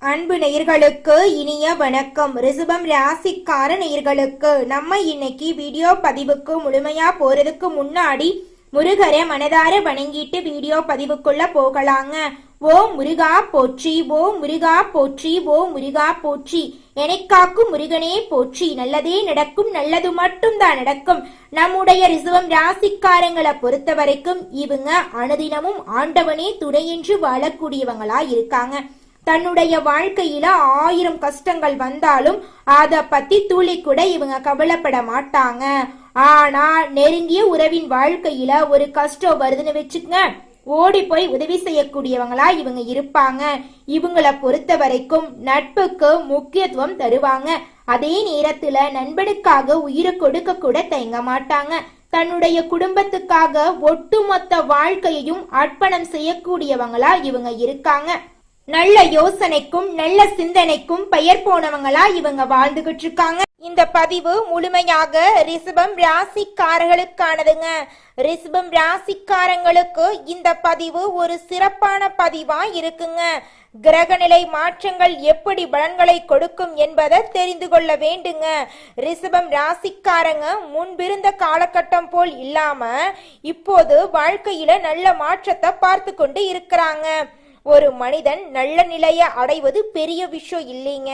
அன்பு நேயர்களுக்கு இனிய வணக்கம். ரிஷபம் ராசிக்கார நேயர்களுக்கு நம்ம இன்னைக்கு வீடியோ பதிவுக்கு முழுமையா போறதுக்கு முன்னாடி முருகரை மனதார வணங்கிட்டு வீடியோ பதிவுக்குள்ள போகலாங்க. ஓ முருகா போற்றி, ஓ முருகா போற்றி, ஓ முருகா போற்றி, எனக்காக்கும் முருகனே போற்றி. நல்லதே நடக்கும், நல்லது மட்டும் தான் நடக்கும். நம்முடைய ரிஷபம் ராசிக்காரங்களை பொறுத்த வரைக்கும் இவங்க அனுதினமும் ஆண்டவனே துணையென்று வாழக்கூடியவங்களா இருக்காங்க. தன்னுடைய வாழ்க்கையில 1000 கஷ்டங்கள் வந்தாலும் அத பத்தி துளி கூட இவங்க கவலைப்பட மாட்டாங்க. ஆனா நெருங்கிய உறவின் வாழ்க்கையில ஒரு கஷ்டம் வருதுன்னு வச்சுக்கங்க, ஓடி போய் உதவி செய்யக்கூடியவங்களா இவங்க இருப்பாங்க. இவங்களை பொறுத்த வரைக்கும் நட்புக்கு முக்கியத்துவம் தருவாங்க. அதே நேரத்துல நண்பனுக்காக உயிரை கொடுக்க கூட தயங்க மாட்டாங்க. தன்னுடைய குடும்பத்துக்காக ஒட்டுமொத்த வாழ்க்கையையும் அர்ப்பணம் செய்யக்கூடியவங்களா இவங்க இருக்காங்க. நல்ல யோசனைக்கும் நல்ல சிந்தனைக்கும் பெயர் போனவங்களா இவங்க வாழ்ந்துகிட்டு இருக்காங்க. இந்த பதிவு முழுமையாக ரிஷபம் ராசிக்காரர்களுக்கானதுங்க. ரிஷபம் ராசிக்காரங்களுக்கு இந்த பதிவு ஒரு சிறப்பான பதிவா இருக்குங்க. கிரகநிலை மாற்றங்கள் எப்படி பலன்களை கொடுக்கும் என்பதை தெரிந்து கொள்ள வேண்டுங்க. ரிஷபம் ராசிக்காரங்க முன்பிருந்த காலகட்டம் போல் இல்லாம இப்போது வாழ்க்கையில நல்ல மாற்றத்தை பார்த்து கொண்டு இருக்கிறாங்க. ஒரு மனிதன் நல்ல நிலையை அடைவது பெரிய விஷயம் இல்லைங்க,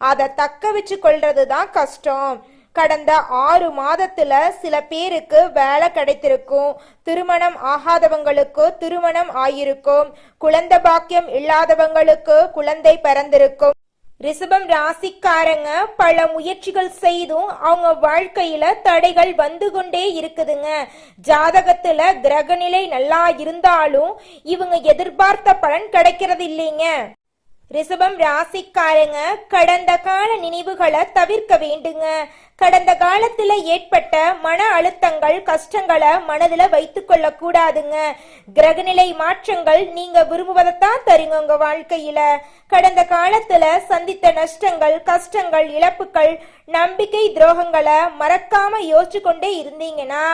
அதை தக்க வச்சு கொள்றதுதான் கஷ்டம். கடந்த 6 மாதத்துல சில பேருக்கு வேலை கிடைத்திருக்கும், திருமணம் ஆகாதவங்களுக்கு திருமணம் ஆயிருக்கும், குழந்தை பாக்கியம் இல்லாதவங்களுக்கு குழந்தை பிறந்திருக்கும். ரிஷபம் ராசிக்காரங்க பல முயற்சிகள் செய்தும் அவங்க வாழ்க்கையில தடைகள் வந்து கொண்டே இருக்குதுங்க. ஜாதகத்துல கிரகநிலை நல்லா இருந்தாலும் இவங்க எதிர்பார்த்த பலன் கிடைக்கிறது இல்லைங்க. ரிஷபம் ராசிக்காரங்க கடந்த கால நினைவுகளை தவிர்க்க வேண்டுங்க. கடந்த காலத்துல ஏற்பட்ட மன அழுத்தங்கள் கஷ்டங்களை மனதுல வைத்து கொள்ள கூடாதுங்க. கிரகநிலை மாற்றங்கள் நீங்க விரும்புவதைத்தான் தருங்க உங்க வாழ்க்கையில. கடந்த காலத்துல சந்தித்த நஷ்டங்கள் கஷ்டங்கள் இழப்புகள் நம்பிக்கை துரோகங்களை மறக்காம யோசிச்சு கொண்டே இருந்தீங்கன்னா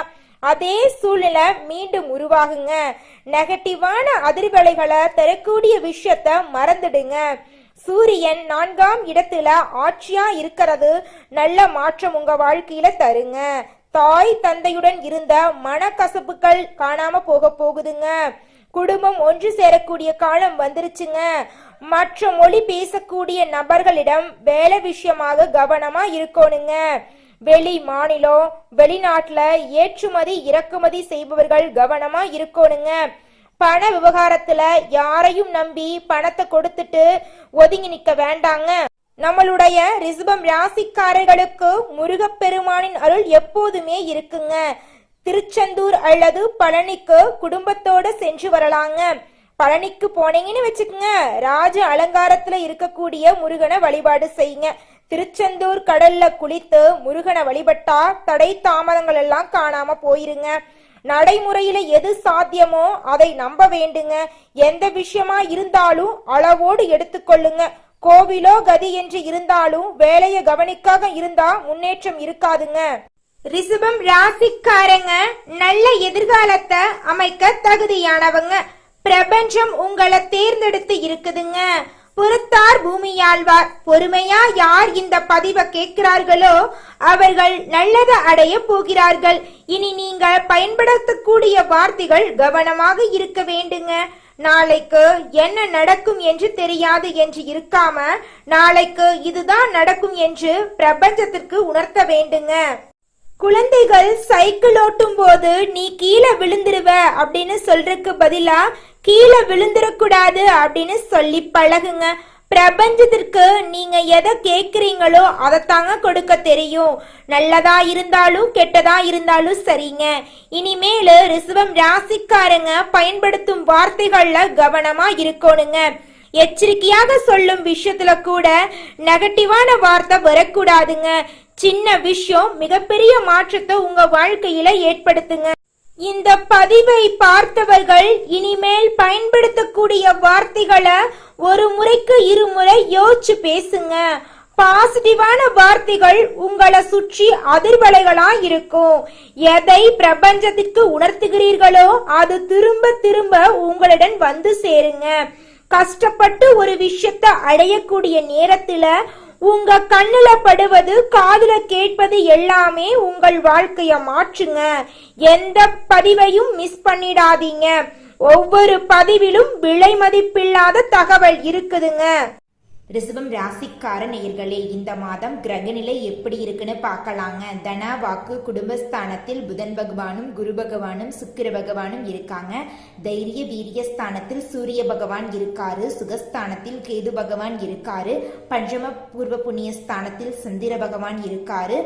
அதே சூழ்நிலை மீண்டும் உருவாகுங்க. நெகட்டிவான அதிர்வலைகளை தரக்கூடிய விஷயத்த மறந்துடுங்க. சூரியன் 4ஆம் இடத்துல ஆட்சியா இருக்கிறது நல்ல மாற்றம் உங்க வாழ்க்கையில தருங்க. தாய் தந்தையுடன் இருந்த மனக்கசப்புகள் காணாம போகுதுங்க. குடும்பம் ஒன்று சேரக்கூடிய காலம் வந்துருச்சுங்க. மற்ற மொழி பேசக்கூடிய நபர்களிடம் வேலை விஷயமாக கவனமா இருக்கணுங்க. வெளி மாநிலம் வெளிநாட்டுல ஏற்றுமதி இறக்குமதி செய்பவர்கள் கவனமா இருக்கணுங்க. பண விவகாரத்துல யாரையும் நம்பி பணத்தை கொடுத்துட்டு ஒதுங்கி நிக்க வேண்டாங்க. நம்மளுடைய ரிஷபம் ராசிக்காரர்களுக்கு முருகப்பெருமானின் அருள் எப்போதுமே இருக்குங்க. திருச்செந்தூர் அல்லது பழனிக்கு குடும்பத்தோட சென்று வரலாங்க. பழனிக்கு போனீங்கன்னு வச்சுக்கோங்க, ராஜ அலங்காரத்துல இருக்கக்கூடிய முருகனை வழிபாடு செய்யுங்க. திருச்செந்தூர் கடல்ல குளித்து முருகனை வழிபட்டா தடை தாமதங்கள் எல்லாம் காணாம போயிருங்க. நடைமுறையில எது சாத்தியமோ அதை நம்ப வேண்டுங்க. எந்த விஷயமா இருந்தாலும் அளவோடு எடுத்துக்கொள்ளுங்க. கோவிலோ கதி என்று இருந்தாலும் வேலையை கவனிக்காக இருந்தா முன்னேற்றம் இருக்காதுங்க. ரிஷபம் ராசிக்காரங்க நல்ல எதிர்காலத்தை அமைக்க தகுதியானவங்க. பிரபஞ்சம் உங்களை தேர்ந்தெடுத்து இருக்குதுங்க. பொறுத்தார் பூமியாழ்வார். பொறுமையா யார் இந்த பதிவை கேட்கிறார்களோ அவர்கள் நல்லதை அடைய போகிறார்கள். இனி நீங்கள் பயன்படுத்தக்கூடிய வார்த்தைகள் கவனமாக இருக்க வேண்டுங்க. நாளைக்கு என்ன நடக்கும் என்று தெரியாது என்று இருக்காம நாளைக்கு இதுதான் நடக்கும் என்று பிரபஞ்சத்திற்கு உணர்த்த வேண்டுங்க. குழந்தைகள் சைக்கிள் ஓட்டும் போது நீ கீழே விழுந்துருவ அப்படின்னு சொல்றதுக்கு பதிலா கீழே விழுந்துடக்கூடாது அப்படின்னு சொல்லி பழகுங்க. பிரபஞ்சத்திற்கு நீங்க எதை கேக்குறீங்களோ அதைத்தாங்க கொடுக்க தெரியும். நல்லதா இருந்தாலும் கெட்டதா இருந்தாலும் சரிங்க. இனிமேலு ரிஷபம் ராசிக்காரங்க பயன்படுத்தும் வார்த்தைகள்ல கவனமா இருக்கணுங்க. எச்சரிக்கையாக சொல்லும் விஷயத்துல கூட நெகட்டிவான வார்த்தை வரக்கூடாதுங்க. சின்ன விஷயம் மிகப்பெரிய மாற்றத்தை உங்க வாழ்க்கையில ஏற்படுத்துங்க. இந்த பதிவை பார்த்தவர்கள் இனிமேல் பயன்படுத்தக்கூடிய வார்த்தைகளை ஒரு முறைக்கு 2 முறை யோசிச்சு பேசுங்க. பாசிட்டிவான வார்த்தைகள் உங்களை சுற்றி அதிர்வலைகளா இருக்கும். எதை பிரபஞ்சத்திற்கு உணர்த்துகிறீர்களோ அது திரும்ப திரும்ப உங்களுடன் வந்து சேருங்க. கஷ்டப்பட்டு ஒரு விஷயத்த அடையக்கூடிய நேரத்துல உங்க கண்ணுல படுவது காதுல கேட்பது எல்லாமே உங்கள் வாழ்க்கைய மாற்றுங்க. எந்த பதிவையும் மிஸ் பண்ணிடாதீங்க. ஒவ்வொரு பதிவிலும் விலை மதிப்பில்லாத தகவல் இருக்குதுங்க. ரிஷபம் ராசிக்கார நேயர்களே, இந்த மாதம் கிரகநிலை எப்படி இருக்குன்னு பார்க்கலாங்க. தன வாக்கு குடும்பஸ்தானத்தில் புதன் பகவானும் குரு பகவானும் சுக்கிர பகவானும் இருக்காங்க. தைரிய வீரிய ஸ்தானத்தில் சூரிய பகவான் இருக்காரு. சுகஸ்தானத்தில் கேது பகவான் இருக்காரு. பஞ்சம பூர்வ புண்ணிய ஸ்தானத்தில் சந்திர பகவான் இருக்காரு.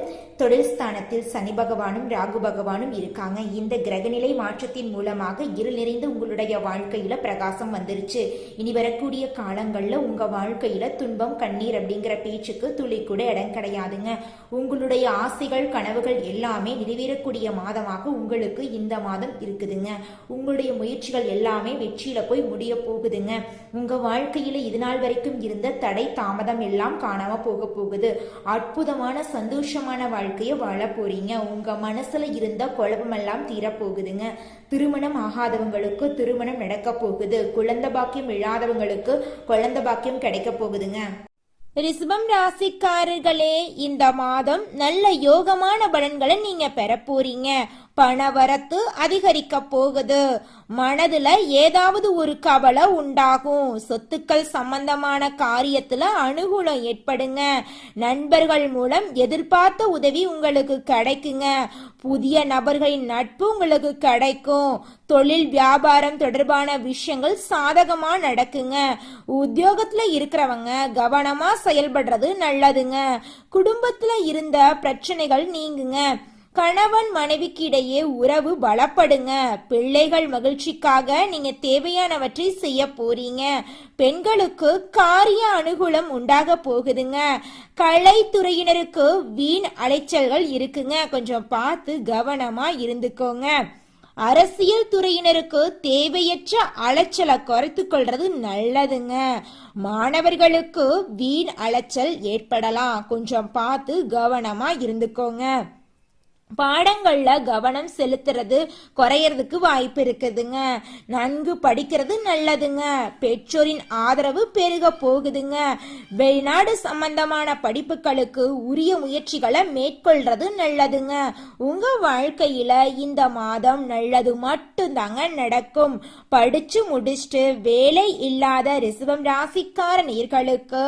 தொழில் ஸ்தானத்தில் சனி பகவானும் ராகு பகவானும் இருக்காங்க. இந்த கிரகநிலை மாற்றத்தின் மூலமாக இருள் நிறைந்த உங்களுடைய வாழ்க்கையில பிரகாசம் வந்துருச்சு. இனி வரக்கூடிய காலங்கள்ல உங்க வாழ்க்கையில துன்பம் கண்ணீர் அப்படிங்கிற பேச்சுக்கு துளி கூட இடம் கிடையாதுங்க. உங்களுடைய ஆசைகள் கனவுகள் எல்லாமே நிறைவேறக்கூடிய மாதமாக உங்களுக்கு இந்த மாதம் இருக்குதுங்க. உங்களுடைய முயற்சிகள் எல்லாமே வெற்றியில போய் முடிய போகுதுங்க. உங்க வாழ்க்கையில இது நாள் வரைக்கும் இருந்த தடை தாமதம் எல்லாம் காணாம போகுது. அற்புதமான சந்தோஷமான வாழ்க்கைய வாழ போறீங்க. உங்க மனசுல இருந்த குழப்பமெல்லாம் தீரப்போகுதுங்க. திருமணம் ஆகாதவங்களுக்கு திருமணம் நடக்க போகுது. குழந்தை பாக்கியம் இல்லாதவங்களுக்கு குழந்தை பாக்கியம் கிடைக்க போகுதுங்க. ரிஷபம் ராசிக்காரர்களே, இந்த மாதம் நல்ல யோகமான பலன்களை நீங்க பெற போறீங்க. பணவரத்து அதிகரிக்க போகுது. மனதுல ஏதாவது ஒரு கவலை உண்டாகும். சொத்துக்கள் சம்பந்தமான காரியத்துல அனுகூலம் ஏற்படுங்க. நண்பர்கள் மூலம் எதிர்பார்த்த உதவி உங்களுக்கு கிடைக்குங்க. புதிய நபர்களின் நட்பு உங்களுக்கு கிடைக்கும். தொழில் வியாபாரம் தொடர்பான விஷயங்கள் சாதகமா நடக்குங்க. உத்தியோகத்துல இருக்கிறவங்க கவனமா செயல்படுறது நல்லதுங்க. குடும்பத்துல இருந்த பிரச்சனைகள் நீங்குங்க. கணவன் மனைவிக்கு இடையே உறவு பலப்படுங்க. பிள்ளைகள் மகிழ்ச்சிக்காக நீங்க தேவையானவற்றை செய்ய போறீங்க. பெண்களுக்கு காரிய அனுகூலம் உண்டாக போகுதுங்க. கலைத்துறையினருக்கு வீண் அலைச்சல்கள் இருக்குங்க. கொஞ்சம் பார்த்து கவனமா இருந்துக்கோங்க. அரசியல் துறையினருக்கு தேவையற்ற அலைச்சலை குறைத்து கொள்றது நல்லதுங்க. மாணவர்களுக்கு வீண் அலைச்சல் ஏற்படலாம். கொஞ்சம் பார்த்து கவனமா இருந்துக்கோங்க. பாடங்கள்ல கவனம் செலுத்துறது குறையறதுக்கு வாய்ப்பு இருக்குதுங்க. நன்கு படிக்கிறது நல்லதுங்க. பெற்றோரின் ஆதரவு பெருக போகுதுங்க. வெளிநாடு சம்பந்தமான படிப்புகளுக்கு உரிய முயற்சிகளை மேற்கொள்றது நல்லதுங்க. உங்க வாழ்க்கையில இந்த மாதம் நல்லது மட்டும்தாங்க நடக்கும். படிச்சு முடிச்சுட்டு வேலை இல்லாத ரிஷபம் ராசிக்கார நேயர்களுக்கு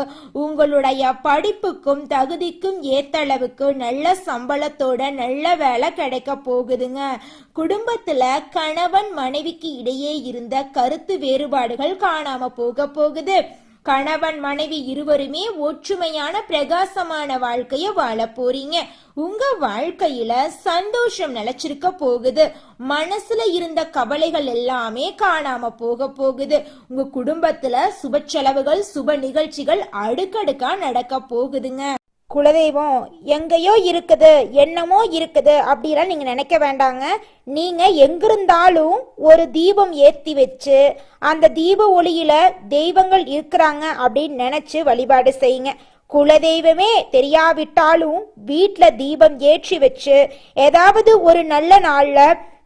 உங்களுடைய படிப்புக்கும் தகுதிக்கும் ஏத்த அளவுக்கு நல்ல சம்பளத்தோட நல்ல வேலை கிடைக்க போகுதுங்க. குடும்பத்துல கணவன் மனைவிக்கு இடையே இருந்த கருத்து வேறுபாடுகள் காணாம போகுது. கணவன் மனைவி இருவருமே ஒற்றுமையான பிரகாசமான வாழ்க்கைய வாழ போறீங்க. உங்க வாழ்க்கையில சந்தோஷம் நிலைச்சிருக்க போகுது. மனசுல இருந்த கவலைகள் எல்லாமே காணாம போகுது. உங்க குடும்பத்துல சுப செலவுகள் சுப நிகழ்ச்சிகள் அடுக்கடுக்கா நடக்க போகுதுங்க. குலதெய்வம் எங்கேயோ இருக்குது, என்னமோ இருக்குது அப்படிலாம் நீங்க நினைக்க வேண்டாங்க. நீங்க எங்கிருந்தாலும் ஒரு தீபம் ஏற்றி வச்சு அந்த தீப ஒளியில தெய்வங்கள் இருக்கிறாங்க அப்படின்னு நினைச்சு வழிபாடு செய்யுங்க. குலதெய்வமே தெரியாவிட்டாலும் வீட்டுல தீபம் ஏற்றி வச்சு ஏதாவது ஒரு நல்ல நாள்ல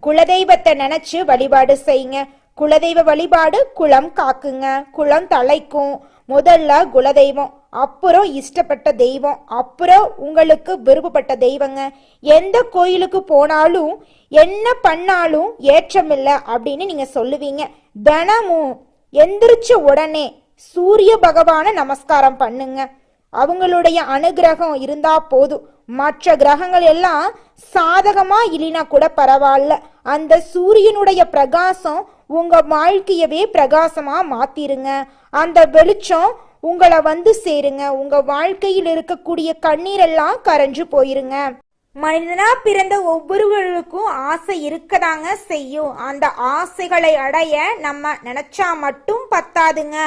குலதெய்வத்தை நினைச்சு வழிபாடு செய்யுங்க. குலதெய்வ வழிபாடு குலம் காக்குங்க, குலம் தலைக்கும். முதல்ல குலதெய்வம், அப்புறம் இஷ்டப்பட்ட தெய்வம், அப்புறம் உங்களுக்கு விருப்பப்பட்ட தெய்வங்க. எந்த கோயிலுக்கு போனாலும் என்ன பண்ணாலும் ஏற்றமில்லை அப்படின்னு நீங்க சொல்லுவீங்க. தினமும் எந்திரிச்ச உடனே சூரிய பகவான நமஸ்காரம் பண்ணுங்க. அவங்களுடைய அனுகிரகம் இருந்தா போதும். மற்ற கிரகங்கள் எல்லாம் சாதகமா இல்லைனா கூட பரவாயில்ல. அந்த சூரியனுடைய பிரகாசம் உங்க வாழ்க்கையவே பிரகாசமா மாத்திருங்க. அந்த வெளிச்சம் உங்களை வந்து சேருங்க. உங்க வாழ்க்கையில் இருக்கக்கூடிய கண்ணீரெல்லாம் கரைஞ்சு போயிருங்க. மனிதனா பிறந்த ஒவ்வொருவருக்கும் ஆசை இருக்கதாங்க செய்யும். அந்த ஆசைகளை அடைய நம்ம நினைச்சா மட்டும் பத்தாதுங்க.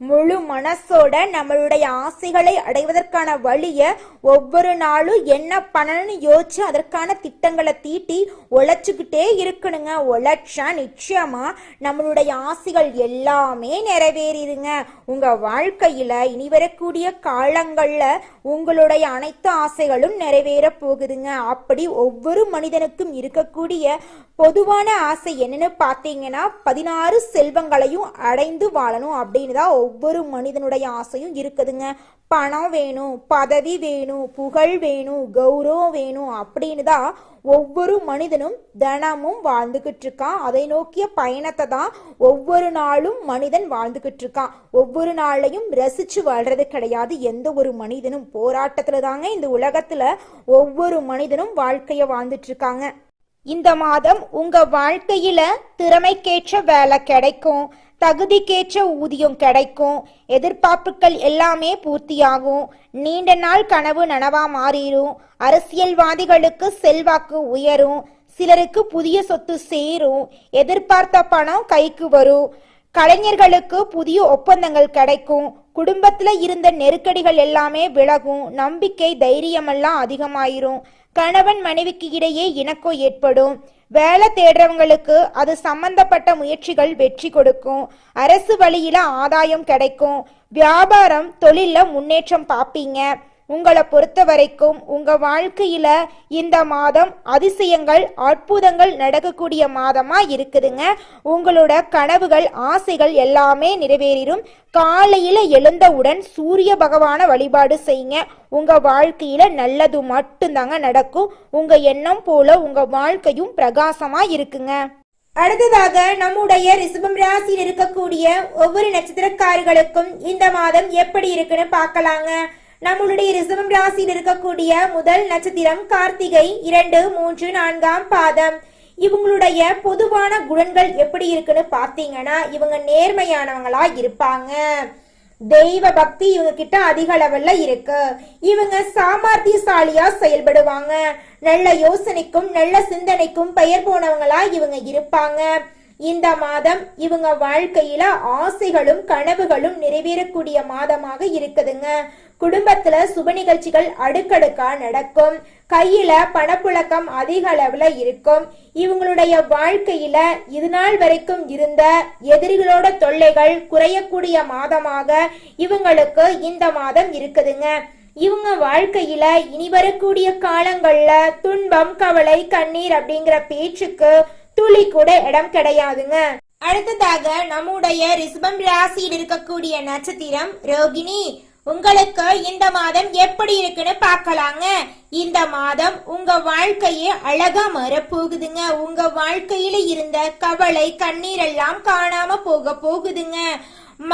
முழு மனசோட நம்மளுடைய ஆசைகளை அடைவதற்கான வழியை ஒவ்வொரு நாளும் என்ன பண்ணணும்னு யோசிச்சு அதற்கான திட்டங்களை தீட்டி உழைச்சுக்கிட்டே இருக்கணுங்க. உழைச்சா நிச்சயமா நம்மளுடைய ஆசைகள் எல்லாமே நிறைவேறிடுங்க. உங்க வாழ்க்கையில இனி வரக்கூடிய காலங்கள்ல உங்களுடைய அனைத்து ஆசைகளும் நிறைவேற போகுதுங்க. அப்படி ஒவ்வொரு மனிதனுக்கும் இருக்கக்கூடிய பொதுவான ஆசை என்னன்னு பார்த்தீங்கன்னா 16 செல்வங்களையும் அடைந்து வாழணும் அப்படின்னு தான் ஒவ்வொரு மனிதனுடைய ஆசையும் இருக்குதுங்க. பணம் வேணும், பதவி வேணும், புகழ் வேணும், கௌரவம் வேணும் அப்படின்னு தான் ஒவ்வொரு மனிதனும் தினமும் வாழ்ந்துகிட்டு இருக்கான். அதை நோக்கிய பயணத்தை தான் ஒவ்வொரு நாளும் மனிதன் வாழ்ந்துகிட்டு இருக்கான். ஒவ்வொரு நாளையும் ரசிச்சு வாழ்றது கிடையாது. எந்த ஒரு மனிதனும் போராட்டத்துல தாங்க இந்த உலகத்துல ஒவ்வொரு மனிதனும் வாழ்க்கைய வாழ்ந்துட்டு இருக்காங்க. இந்த மாதம் உங்க வாழ்க்கையில திறமைக்கேற்ற வேலை கிடைக்கும், தகுதிக்கேற்ற ஊதியம் கிடைக்கும், எதிர்பார்ப்புகள் எல்லாமே பூர்த்தியாகும், நீண்ட நாள் கனவு நனவா மாறிடும், அரசியல்வாதிகளுக்கு செல்வாக்கு உயரும், சிலருக்கு புதிய சொத்து சேரும், எதிர்பார்த்த பணம் கைக்கு வரும், கலைஞர்களுக்கு புதிய ஒப்பந்தங்கள் கிடைக்கும், குடும்பத்துல இருந்த நெருக்கடிகள் எல்லாமே விலகும், நம்பிக்கை தைரியமெல்லாம் அதிகமாயிரும், கணவன் மனைவிக்கு இடையே இணக்கம் ஏற்படும், வேலை தேடுறவங்களுக்கு அது சம்பந்தப்பட்ட முயற்சிகள் வெற்றி கொடுக்கும், அரசு வழியில ஆதாயம் கிடைக்கும், வியாபாரம் தொழில முன்னேற்றம் பார்ப்பீங்க. உங்களை பொறுத்த வரைக்கும் உங்க வாழ்க்கையில இந்த மாதம் அதிசயங்கள் அற்புதங்கள் நடக்கக்கூடிய மாதமா இருக்குதுங்க. உங்களோட கனவுகள் ஆசைகள் எல்லாமே நிறைவேறும். காலையில எழுந்தவுடன் சூரிய பகவான வழிபாடு செய்யுங்க. உங்க வாழ்க்கையில நல்லது மட்டும்தாங்க நடக்கும். உங்க எண்ணம் போல உங்க வாழ்க்கையும் பிரகாசமா இருக்குங்க. அடுத்ததாக நம்முடைய ரிஷபம் ராசியில் இருக்கக்கூடிய ஒவ்வொரு நட்சத்திரக்காரர்களுக்கும் இந்த மாதம் எப்படி இருக்குன்னு பார்க்கலாங்க. நம்மளுடைய ரிஷபம் ராசியில் இருக்கக்கூடிய முதல் நட்சத்திரம் கார்த்திகை 2, 3, 4ஆம் பாதம். இவங்களுடைய பொதுவான குணங்கள் எப்படி இருக்குன்னு பார்த்தீங்கன்னா இவங்க நேர்மையானவங்களா இருப்பாங்க. தெய்வ பக்தி இவங்க கிட்ட அதிக லெவல்ல இருக்கு. இவங்க சாமர்த்தியசாலியா செயல்படுவாங்க. நல்ல யோசனைக்கும் நல்ல சிந்தனைக்கும் பெயர் போனவங்களா இவங்க இருப்பாங்க. இந்த மாதம் இவங்க வாழ்க்கையில ஆசைகளும் கனவுகளும் நிறைவேறக்கூடிய மாதமாக இருக்குதுங்க. குடும்பத்துல சுப நிகழ்ச்சிகள் அடுக்கடுக்கா நடக்கும். கையில பணப்புழக்கம் அதிக அளவுல இருக்கும். இவங்களுடைய வாழ்க்கையில இது நாள் வரைக்கும் இருந்த எதிரிகளோட தொல்லைகள் குறையக்கூடிய மாதமாக இவங்களுக்கு இந்த மாதம் இருக்குதுங்க. இவங்க வாழ்க்கையில இனி வரக்கூடிய காலங்கள்ல துன்பம், கவலை, கண்ணீர் அப்படிங்கிற பேச்சுக்கு துளி கூட இடம் கிடையாதுங்க. அடுத்ததாக நம்முடைய ரிஷபம் ராசியில் இருக்கக்கூடிய நட்சத்திரம் ரோகிணி. உங்களுக்கு இந்த மாதம் எப்படி இருக்குன்னு பார்க்கலாங்க. இந்த மாதம் உங்க வாழ்க்கையே அழகா மாற போகுதுங்க. உங்க வாழ்க்கையில இருந்த கவலை கண்ணீர் எல்லாம் காணாம போகுதுங்க.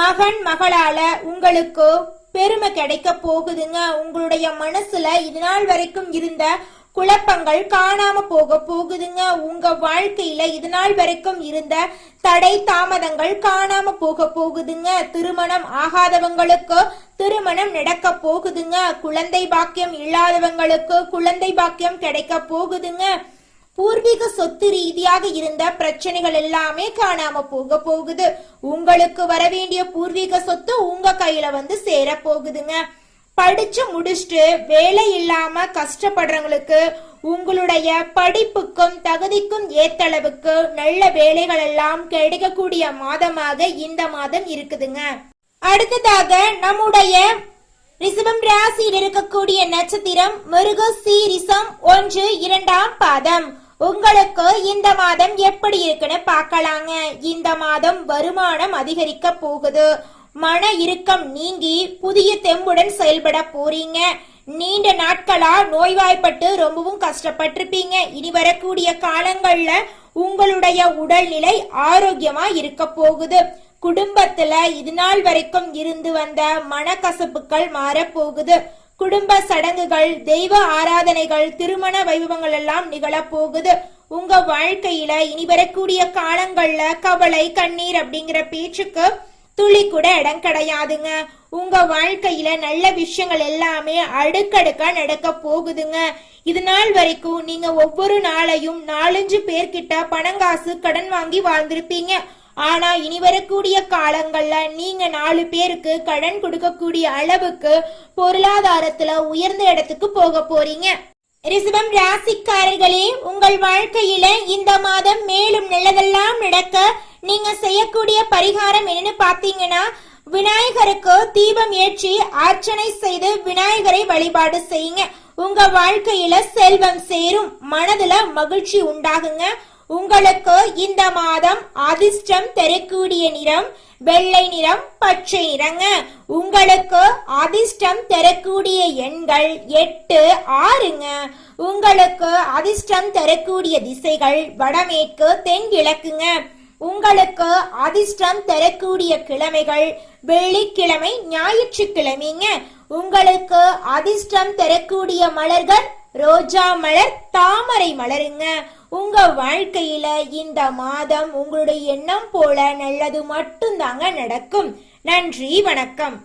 மகன் மகளால உங்களுக்கு பெருமை கிடைக்க போகுதுங்க. உங்களுடைய மனசுல இது நாள் வரைக்கும் இருந்த குழப்பங்கள் காணாம போகுதுங்க. உங்க வாழ்க்கையில இது நாள் வரைக்கும் இருந்த தடை தாமதங்கள் காணாம போகுதுங்க. திருமணம் ஆகாதவங்களுக்கு திருமணம் நடக்க போகுதுங்க. குழந்தை பாக்கியம் இல்லாதவங்களுக்கு குழந்தை பாக்கியம் கிடைக்க போகுதுங்க. பூர்வீக சொத்து ரீதியாக இருந்த பிரச்சனைகள் எல்லாமே காணாம போகுது. உங்களுக்கு வர வேண்டிய பூர்வீக சொத்து உங்க கையில வந்து சேர போகுதுங்க. படிச்சு முடிச்சுட்டு வேலை இல்லாம கஷ்டப்படுறவங்களுக்கு உங்களுடைய படிப்புக்கும் தகுதிக்கும் ஏத்தளவுக்கு நல்ல வேலைகள் எல்லாம் கிடைக்கக்கூடிய மாதமாக இந்த மாதம் இருக்குதுங்க. அடுத்ததாக நம்முடைய ரிஷபம் ராசியில் இருக்கக்கூடிய நட்சத்திரம் மிருகசீரிஷம் 1, 2ஆம் பாதம். உங்களுக்கு இந்த மாதம் எப்படி இருக்குன்னு பார்க்கலாங்க. இந்த மாதம் வருமானம் அதிகரிக்க போகுது. மன இறுக்கம் நீங்கி புதிய தெம்புடன் செயல்பட போறீங்க. நீண்ட நாட்களா நோய்வாய்ப்பட்டு ரொம்பவும் கஷ்டப்பட்டிருப்பீங்க. இனி வரக்கூடிய காலங்கள்ல உங்களுடைய உடல்நிலை ஆரோக்கியமா இருக்க போகுது. குடும்பத்துல இது நாள் வரைக்கும் இருந்து வந்த மனக்கசப்புகள் மாற போகுது. குடும்ப சடங்குகள், தெய்வ ஆராதனைகள், திருமண வைபவங்கள் எல்லாம் நிகழ போகுது. உங்க வாழ்க்கையில இனி வரக்கூடிய காலங்கள்ல கவலை கண்ணீர் அப்படிங்கிற பேச்சுக்கு துளி கூட இடம் கிடையாதுங்க. உங்க வாழ்க்கையில நல்ல விஷயங்கள் எல்லாமே அடுக்கடுக்கா நடக்க போகுதுங்க. இது நாள் வரைக்கும் நீங்க ஒவ்வொரு நாளையும் 4-5 பேர்கிட்ட பணங்காசு கடன் வாங்கி வாழ்ந்திருப்பீங்க. ஆனா இனி வரக்கூடிய காலங்கள்ல நீங்க 4 பேருக்கு கடன் கொடுக்கக்கூடிய அளவுக்கு பொருளாதாரத்துல உயர்ந்த இடத்துக்கு போக போறீங்க. ரிஷபம் ராசிக்காரர்களே, உங்கள் வாழ்க்கையில இந்த மாதம் மேலும் நல்லதெல்லாம் நடக்க நீங்க செய்யக்கூடிய பரிகாரம் என்னன்னு பாத்தீங்கன்னா, விநாயகருக்கு தீபம் ஏற்றி அர்ச்சனை செய்து விநாயகரை வழிபாடு செய்யுங்க. உங்க வாழ்க்கையில செல்வம் சேரும், மனதுல மகிழ்ச்சி உண்டாகுங்க. உங்களுக்கு இந்த மாதம் அதிர்ஷ்டம் தரக்கூடிய நிறம் வெள்ளை நிறம், பச்சை நிறங்க. உங்களுக்கு அதிர்ஷ்டம் தரக்கூடிய எண்கள் 8, 6ங்க. உங்களுக்கு அதிர்ஷ்டம் தரக்கூடிய திசைகள் வடமேற்கு, தென்கிழக்குங்க. உங்களுக்கு அதிர்ஷ்டம் தரக்கூடிய கிழமைகள் வெள்ளிக்கிழமை, ஞாயிற்றுக்கிழமைங்க. உங்களுக்கு அதிர்ஷ்டம் தரக்கூடிய மலர்கள் ரோஜா மலர், தாமரை மலருங்க. உங்க வாழ்க்கையில இந்த மாதம் உங்களுடைய எண்ணம் போல நல்லது மட்டும்தாங்க நடக்கும். நன்றி, வணக்கம்.